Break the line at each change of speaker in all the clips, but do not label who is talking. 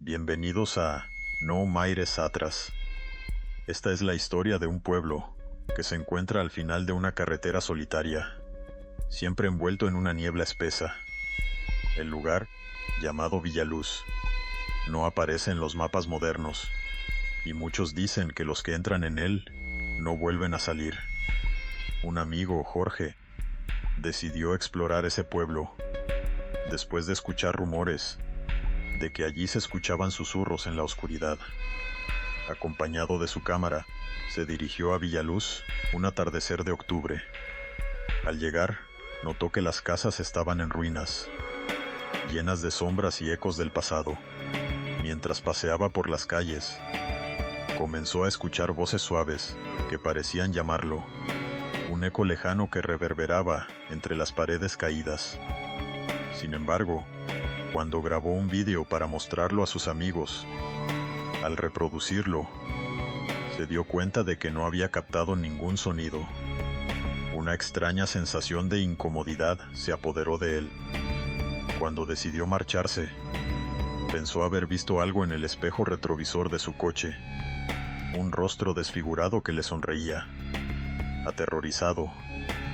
Bienvenidos a No Maires Atrás. Esta es la historia de un pueblo que se encuentra al final de una carretera solitaria, siempre envuelto en una niebla espesa. El lugar, llamado Villaluz, no aparece en los mapas modernos, y muchos dicen que los que entran en él no vuelven a salir. Un amigo, Jorge, decidió explorar ese pueblo, después de escuchar rumores de que allí se escuchaban susurros en la oscuridad. Acompañado de su cámara, se dirigió a Villaluz un atardecer de octubre. Al llegar, notó que las casas estaban en ruinas, llenas de sombras y ecos del pasado. Mientras paseaba por las calles, comenzó a escuchar voces suaves que parecían llamarlo, un eco lejano que reverberaba entre las paredes caídas. Sin embargo, cuando grabó un vídeo para mostrarlo a sus amigos, al reproducirlo, se dio cuenta de que no había captado ningún sonido. Una extraña sensación de incomodidad se apoderó de él. Cuando decidió marcharse, pensó haber visto algo en el espejo retrovisor de su coche, un rostro desfigurado que le sonreía. Aterrorizado,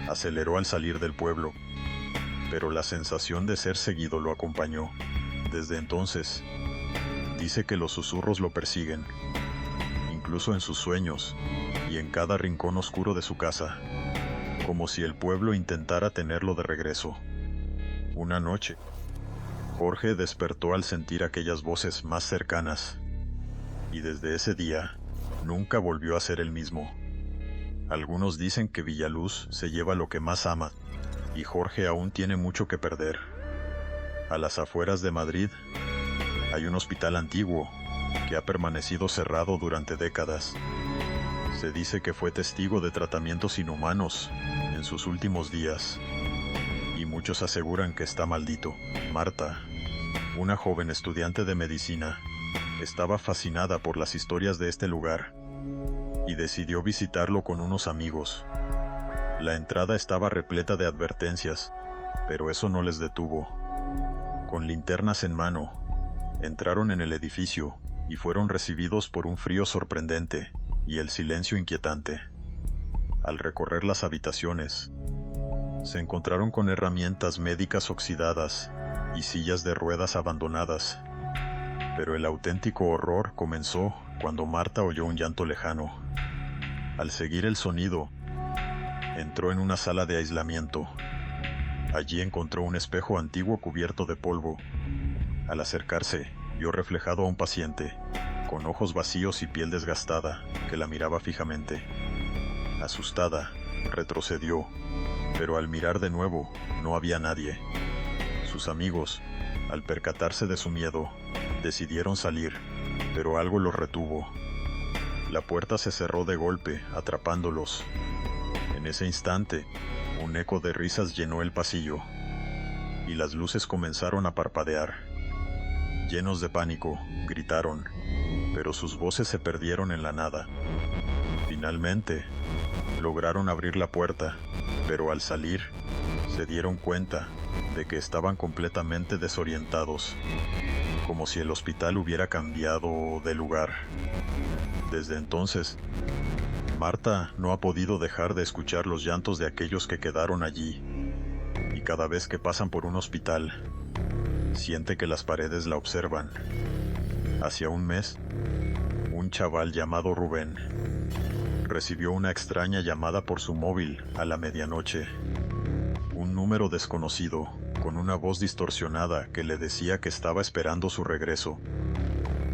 aceleró al salir del pueblo, pero la sensación de ser seguido lo acompañó. Desde entonces, dice que los susurros lo persiguen, incluso en sus sueños y en cada rincón oscuro de su casa, como si el pueblo intentara tenerlo de regreso. Una noche, Jorge despertó al sentir aquellas voces más cercanas, y desde ese día, nunca volvió a ser el mismo. Algunos dicen que Villaluz se lleva lo que más ama, y Jorge aún tiene mucho que perder. A las afueras de Madrid, hay un hospital antiguo que ha permanecido cerrado durante décadas. Se dice que fue testigo de tratamientos inhumanos en sus últimos días, y muchos aseguran que está maldito. Marta, una joven estudiante de medicina, estaba fascinada por las historias de este lugar, y decidió visitarlo con unos amigos. La entrada estaba repleta de advertencias, pero eso no les detuvo. Con linternas en mano, entraron en el edificio y fueron recibidos por un frío sorprendente y el silencio inquietante. Al recorrer las habitaciones, se encontraron con herramientas médicas oxidadas y sillas de ruedas abandonadas. Pero el auténtico horror comenzó cuando Marta oyó un llanto lejano. Al seguir el sonido, entró en una sala de aislamiento. Allí encontró un espejo antiguo cubierto de polvo. Al acercarse, vio reflejado a un paciente, con ojos vacíos y piel desgastada, que la miraba fijamente. Asustada, retrocedió, pero al mirar de nuevo, no había nadie. Sus amigos, al percatarse de su miedo, decidieron salir, pero algo los retuvo. La puerta se cerró de golpe, atrapándolos. En ese instante, un eco de risas llenó el pasillo, y las luces comenzaron a parpadear. Llenos de pánico, gritaron, pero sus voces se perdieron en la nada. Finalmente, lograron abrir la puerta, pero al salir, se dieron cuenta de que estaban completamente desorientados, como si el hospital hubiera cambiado de lugar. Desde entonces, Marta no ha podido dejar de escuchar los llantos de aquellos que quedaron allí, y cada vez que pasan por un hospital, siente que las paredes la observan. Hacia un mes, un chaval llamado Rubén recibió una extraña llamada por su móvil a la medianoche. Un número desconocido, con una voz distorsionada que le decía que estaba esperando su regreso.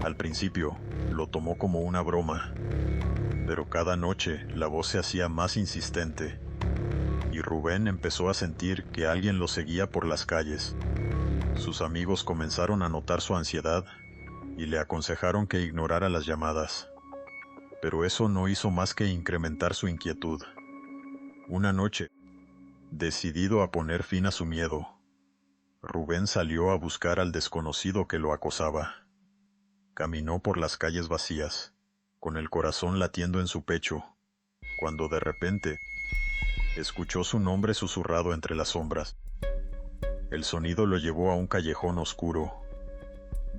Al principio, lo tomó como una broma, pero cada noche la voz se hacía más insistente, y Rubén empezó a sentir que alguien lo seguía por las calles. Sus amigos comenzaron a notar su ansiedad y le aconsejaron que ignorara las llamadas, pero eso no hizo más que incrementar su inquietud. Una noche, decidido a poner fin a su miedo, Rubén salió a buscar al desconocido que lo acosaba. Caminó por las calles vacías, con el corazón latiendo en su pecho, cuando de repente, escuchó su nombre susurrado entre las sombras. El sonido lo llevó a un callejón oscuro,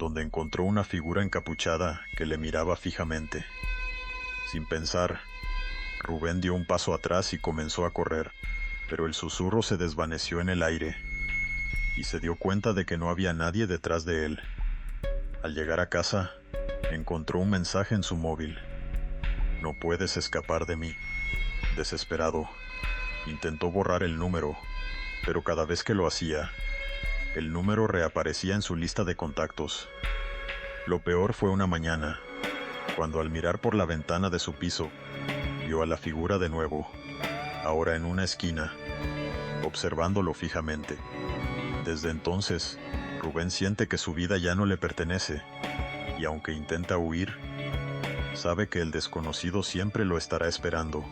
donde encontró una figura encapuchada que le miraba fijamente. Sin pensar, Rubén dio un paso atrás y comenzó a correr, pero el susurro se desvaneció en el aire, y se dio cuenta de que no había nadie detrás de él. Al llegar a casa, encontró un mensaje en su móvil. No puedes escapar de mí. Desesperado, intentó borrar el número, pero cada vez que lo hacía, el número reaparecía en su lista de contactos. Lo peor fue una mañana, cuando al mirar por la ventana de su piso, vio a la figura de nuevo, ahora en una esquina, observándolo fijamente. Desde entonces, Rubén siente que su vida ya no le pertenece, y aunque intenta huir, sabe que el desconocido siempre lo estará esperando.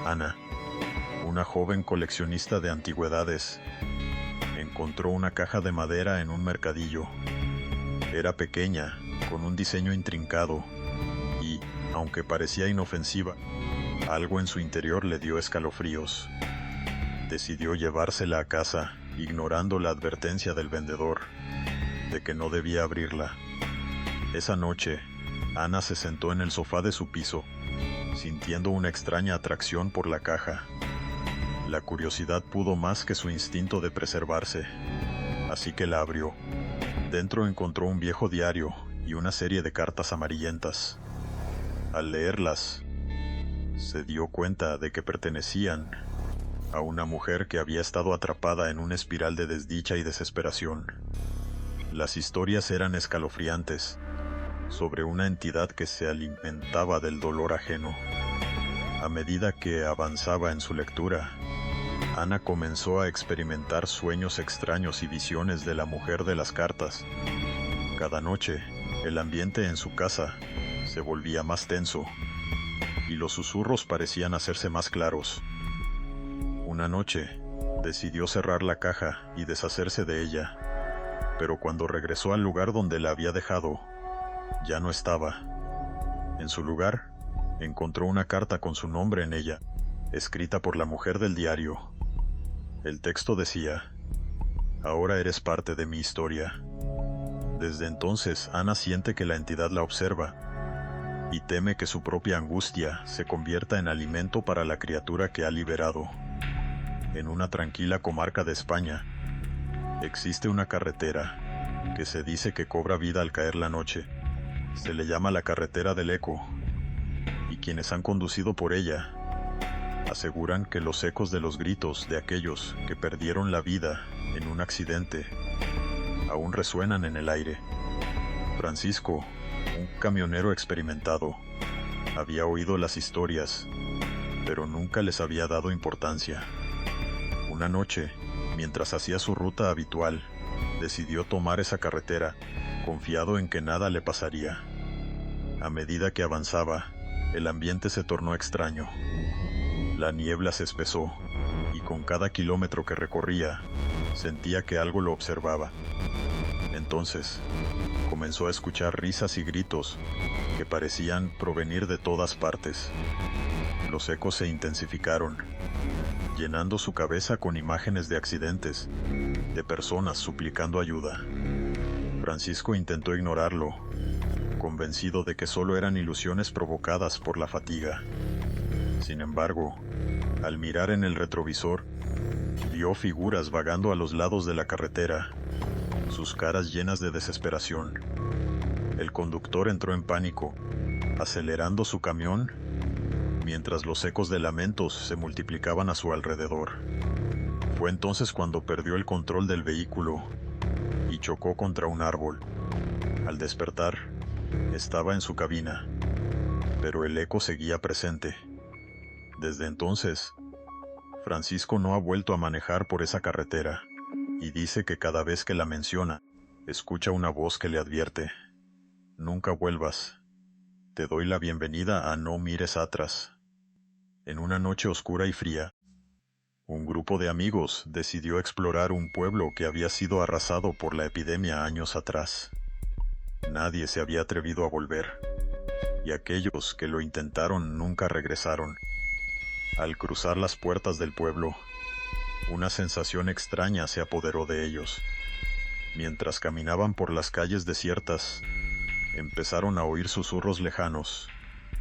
Ana, una joven coleccionista de antigüedades, encontró una caja de madera en un mercadillo. Era pequeña, con un diseño intrincado, y, aunque parecía inofensiva, algo en su interior le dio escalofríos. Decidió llevársela a casa, ignorando la advertencia del vendedor de que no debía abrirla. Esa noche, Ana se sentó en el sofá de su piso, sintiendo una extraña atracción por la caja. La curiosidad pudo más que su instinto de preservarse, así que la abrió. Dentro encontró un viejo diario y una serie de cartas amarillentas. Al leerlas, se dio cuenta de que pertenecían a una mujer que había estado atrapada en una espiral de desdicha y desesperación. Las historias eran escalofriantes, sobre una entidad que se alimentaba del dolor ajeno. A medida que avanzaba en su lectura, Ana comenzó a experimentar sueños extraños y visiones de la mujer de las cartas. Cada noche, el ambiente en su casa se volvía más tenso, y los susurros parecían hacerse más claros. Una noche, decidió cerrar la caja y deshacerse de ella, pero cuando regresó al lugar donde la había dejado, ya no estaba. En su lugar, encontró una carta con su nombre en ella, escrita por la mujer del diario. El texto decía: ahora eres parte de mi historia. Desde entonces, Ana siente que la entidad la observa, y teme que su propia angustia se convierta en alimento para la criatura que ha liberado. En una tranquila comarca de España, existe una carretera que se dice que cobra vida al caer la noche. Se le llama la carretera del eco, y quienes han conducido por ella aseguran que los ecos de los gritos de aquellos que perdieron la vida en un accidente aún resuenan en el aire. Francisco, un camionero experimentado, había oído las historias, pero nunca les había dado importancia. Una noche, mientras hacía su ruta habitual, decidió tomar esa carretera, confiado en que nada le pasaría. A medida que avanzaba, el ambiente se tornó extraño. La niebla se espesó, y con cada kilómetro que recorría, sentía que algo lo observaba. Entonces, comenzó a escuchar risas y gritos que parecían provenir de todas partes. Los ecos se intensificaron, llenando su cabeza con imágenes de accidentes, de personas suplicando ayuda. Francisco intentó ignorarlo, convencido de que solo eran ilusiones provocadas por la fatiga. Sin embargo, al mirar en el retrovisor, vio figuras vagando a los lados de la carretera, sus caras llenas de desesperación. El conductor entró en pánico, acelerando su camión, mientras los ecos de lamentos se multiplicaban a su alrededor. Fue entonces cuando perdió el control del vehículo y chocó contra un árbol. Al despertar, estaba en su cabina, pero el eco seguía presente. Desde entonces, Francisco no ha vuelto a manejar por esa carretera, y dice que cada vez que la menciona, escucha una voz que le advierte: nunca vuelvas. Te doy la bienvenida a No mires atrás. En una noche oscura y fría, un grupo de amigos decidió explorar un pueblo que había sido arrasado por la epidemia años atrás. Nadie se había atrevido a volver, y aquellos que lo intentaron nunca regresaron. Al cruzar las puertas del pueblo, una sensación extraña se apoderó de ellos. Mientras caminaban por las calles desiertas, empezaron a oír susurros lejanos,